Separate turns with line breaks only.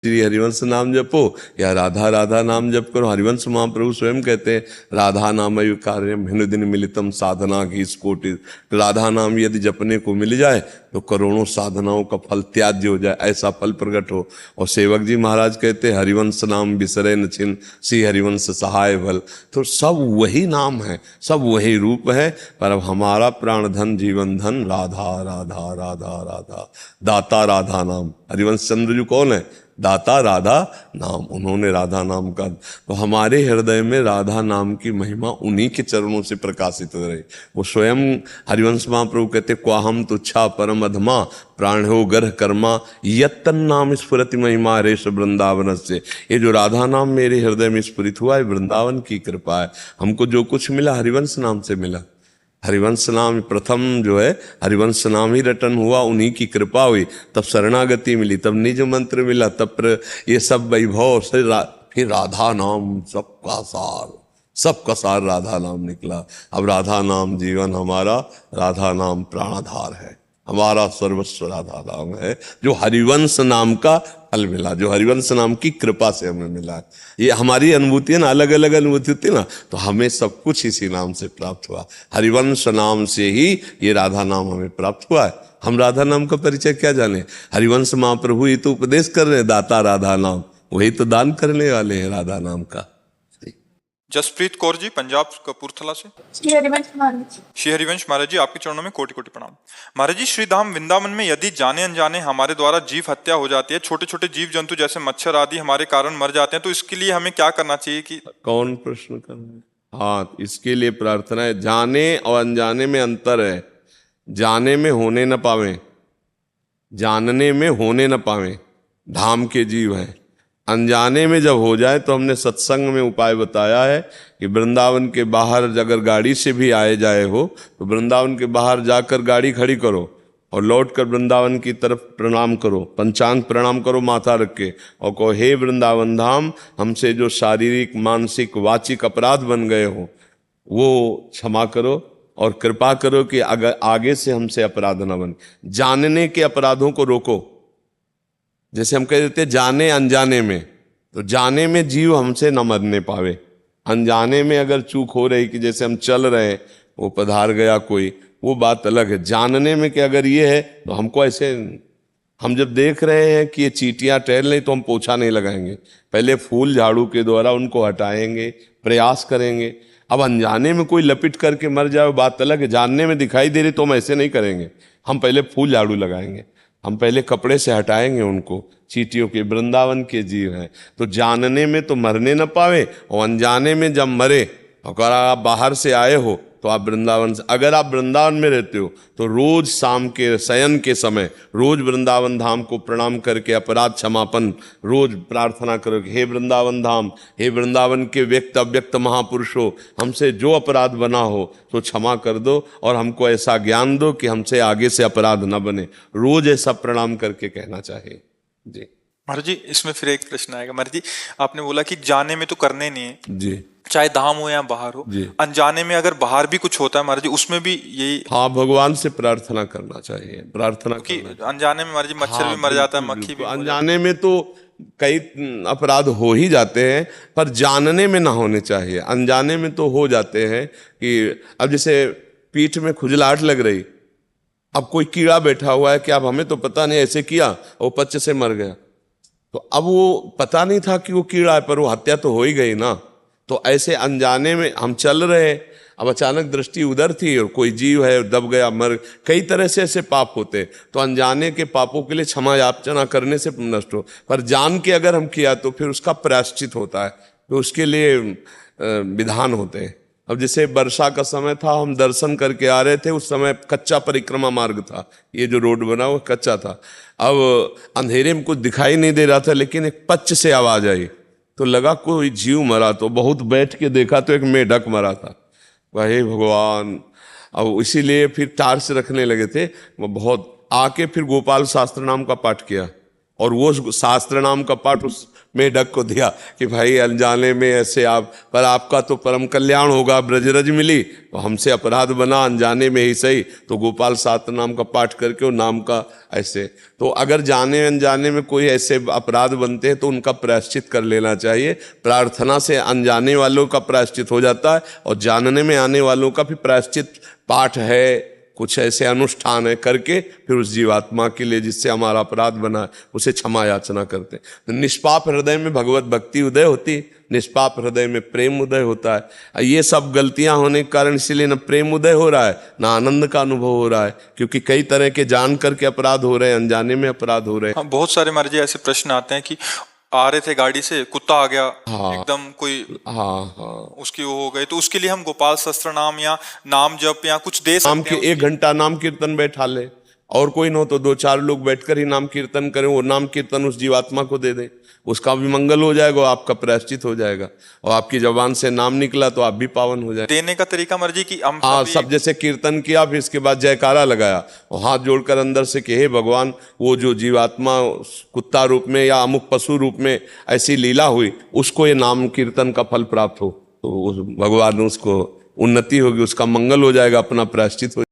श्री हरिवंश नाम जपो या राधा राधा नाम जप करो। हरिवंश महाप्रभु स्वयं कहते हैं राधा नाम कार्य भिन्न मिलितम साधना की इस कोटि। राधा नाम यदि जपने को मिल जाए तो करोड़ों साधनाओं का फल त्याज्य हो जाए, ऐसा फल प्रकट हो। और सेवक जी महाराज कहते हैं हरिवंश नाम बिसरे न छिन, श्री हरिवंश सहाय बल। तो सब वही नाम है, सब वही रूप है, पर अब हमारा प्राण धन जीवन धन राधा राधा राधा राधा। दाता राधा नाम, हरिवंश चंद्र जी कौन है? दाता राधा नाम, उन्होंने राधा नाम का। तो हमारे हृदय में राधा नाम की महिमा उन्हीं के चरणों से प्रकाशित हो रही। वो स्वयं हरिवंश महाप्रभु कहते क्वाहम तुच्छा परम अधमा प्राणो गर्ह कर्मा यत्तन नाम स्फुरति महिमा हरेश वृंदावन से। ये जो राधा नाम मेरे हृदय में स्फुरित हुआ है वृंदावन की कृपा है। हमको जो कुछ मिला हरिवंश नाम से मिला। हरिवंश नाम प्रथम जो है हरिवंश नाम ही रटन हुआ, उन्हीं की कृपा हुई, तब शरणागति मिली, तब निज मंत्र मिला, तब ये सब वैभव से फिर राधा नाम सबका सार राधा नाम निकला। अब राधा नाम जीवन हमारा, राधा नाम प्राणाधार है, हमारा सर्वस्व राधा नाम है, जो हरिवंश नाम का फल मिला, जो हरिवंश नाम की कृपा से हमें मिला। ये हमारी अनुभूति है ना, अलग अलग अनुभूति होती है ना, तो हमें सब कुछ इसी नाम से प्राप्त हुआ। हरिवंश नाम से ही ये राधा नाम हमें प्राप्त हुआ है। हम राधा नाम का परिचय क्या जाने? हरिवंश महाप्रभु ये तो उपदेश कर रहे हैं, दाता राधा नाम, वही तो दान करने वाले हैं राधा नाम का।
जसप्रीत कौर जी पंजाब कपूरथला से। श्री हरिवंश महाराज जी, आपके चरणों में कोटि कोटि प्रणाम। महाराज जी, श्री धाम वृंदावन में यदि जाने अनजाने हमारे द्वारा जीव हत्या हो जाती है, छोटे छोटे जीव जंतु जैसे मच्छर आदि हमारे कारण मर जाते हैं, तो इसके लिए हमें क्या करना चाहिए? कि
कौन प्रश्न कर रहे हैं? हाँ, इसके लिए प्रार्थना है। जाने और अनजाने में अंतर है। जाने में होने न पावे, जानने में होने न पावे, धाम के जीव हैं। अनजाने में जब हो जाए तो हमने सत्संग में उपाय बताया है कि वृंदावन के बाहर अगर गाड़ी से भी आए जाए हो तो वृंदावन के बाहर जाकर गाड़ी खड़ी करो और लौटकर वृंदावन की तरफ प्रणाम करो, पंचांग प्रणाम करो माथा रख के, और कहो हे वृंदावन धाम, हमसे जो शारीरिक मानसिक वाचिक अपराध बन गए हो वो क्षमा करो और कृपा करो कि अगर आगे से हमसे अपराध न बने। जानने के अपराधों को रोको। जैसे हम कह देते जाने अनजाने में, तो जाने में जीव हमसे न मरने पावे, अनजाने में अगर चूक हो रही कि जैसे हम चल रहे हैं वो पधार गया कोई, वो बात अलग है। जानने में कि अगर ये है तो हमको ऐसे, हम जब देख रहे हैं कि ये चींटियां टहल नहीं तो हम पोछा नहीं लगाएंगे, पहले फूल झाड़ू के द्वारा उनको हटाएंगे, प्रयास करेंगे। अब अनजाने में कोई लपिट करके मर जाए बात अलग है, जानने में दिखाई दे रही तो हम ऐसे नहीं करेंगे, हम पहले फूल झाड़ू लगाएंगे, हम पहले कपड़े से हटाएंगे उनको। चींटियों के वृंदावन के जीव हैं, तो जानने में तो मरने न पावे, और अनजाने में जब मरे, अगर आप बाहर से आए हो तो आप वृंदावन से, अगर आप वृंदावन में रहते हो तो रोज शाम के शयन के समय रोज वृंदावन धाम को प्रणाम करके अपराध क्षमापन रोज प्रार्थना करो कि हे वृंदावन धाम, हे वृंदावन के व्यक्त अव्यक्त महापुरुषों, हमसे जो अपराध बना हो तो क्षमा कर दो और हमको ऐसा ज्ञान दो कि हमसे आगे से अपराध न बने। रोज ऐसा प्रणाम करके कहना चाहिए जी।
महाराज जी, इसमें फिर एक प्रश्न आएगा। महाराज जी, आपने बोला कि जाने में तो करने नहीं है
जी, चाहे
धाम हो या बाहर हो, अनजाने में अगर बाहर भी कुछ होता है महाराज जी, उसमें भी यही,
हाँ, भगवान से प्रार्थना करना चाहिए, प्रार्थना
कि अनजाने में महाराज जी मच्छर भी मर जाता है, मक्खी भी।
अनजाने में तो कई अपराध हो ही जाते हैं, पर जानने में ना होने चाहिए। अनजाने में तो हो जाते हैं कि अब जैसे पीठ में खुजलाहट लग रही, अब कोई कीड़ा बैठा हुआ है कि अब हमें तो पता नहीं, ऐसे किया वो पच्चे से मर गया, तो अब वो पता नहीं था कि वो कीड़ा है, पर वो हत्या तो हो ही गई ना। तो ऐसे अनजाने में हम चल रहे हैं, अब अचानक दृष्टि उधर थी और कोई जीव है दब गया, मर, कई तरह से ऐसे पाप होते। तो अनजाने के पापों के लिए क्षमा याचना करने से नष्ट हो, पर जान के अगर हम किया तो फिर उसका प्रायश्चित होता है, तो उसके लिए विधान होते हैं। अब जैसे वर्षा का समय था, हम दर्शन करके आ रहे थे, उस समय कच्चा परिक्रमा मार्ग था, ये जो रोड बना वो कच्चा था। अब अंधेरे में कुछ दिखाई नहीं दे रहा था, लेकिन एक पच्च से आवाज आई तो लगा कोई जीव मरा, तो बहुत बैठ के देखा तो एक मेढक मरा था। हे भगवान! अब इसीलिए फिर टार्च रखने लगे थे, वो बहुत आके फिर गोपाल शास्त्र नाम का पाठ किया और वो शास्त्र नाम का पाठ उस मेढक को दिया कि भाई अनजाने में ऐसे आप, पर आपका तो परम कल्याण होगा, ब्रजरज मिली तो हमसे अपराध बना अनजाने में ही सही, तो गोपाल शास्त्र नाम का पाठ करके वो नाम का ऐसे। तो अगर जाने अनजाने में कोई ऐसे अपराध बनते हैं तो उनका प्रायश्चित कर लेना चाहिए। प्रार्थना से अनजाने वालों का प्रायश्चित हो जाता है और जानने में आने वालों का भी प्रायश्चित पाठ है, कुछ ऐसे अनुष्ठान है करके फिर उस जीवात्मा के लिए जिससे हमारा अपराध बना है उसे क्षमा याचना करते हैं। तो निष्पाप हृदय में भगवत भक्ति उदय होती है, निष्पाप हृदय में प्रेम उदय होता है। ये सब गलतियां होने के कारण इसीलिए न प्रेम उदय हो रहा है ना आनंद का अनुभव हो रहा है, क्योंकि कई तरह के जान करके अपराध हो रहे हैं, अनजाने में अपराध हो रहे हैं।
हाँ, बहुत सारे महाराज जी ऐसे प्रश्न आते हैं कि आ रहे थे गाड़ी से, कुत्ता आ गया,
हाँ,
एकदम कोई
हाँ,
उसकी वो हो गई, तो उसके लिए हम गोपाल सहस्त्र नाम या नाम जप या कुछ दे
नाम
सकते
के
हैं?
1 घंटा नाम कीर्तन बैठा ले, और कोई न हो तो 2-4 लोग बैठकर ही नाम कीर्तन करें, वो नाम कीर्तन उस जीवात्मा को दे दें, उसका भी मंगल हो जाएगा, आपका प्रायश्चित हो जाएगा, और आपकी जबान से नाम निकला तो आप भी पावन हो जाएगा।
देने का तरीका मर्जी की हम
हाँ,
सभी-
सब जैसे कीर्तन किया फिर इसके बाद जयकारा लगाया और हाथ जोड़कर अंदर से कि हे भगवान, वो जो जीवात्मा कुत्ता रूप में या अमुक पशु रूप में ऐसी लीला हुई उसको ये नाम कीर्तन का फल प्राप्त हो, तो भगवान उसको उन्नति होगी, उसका मंगल हो जाएगा, अपना प्रायश्चित हो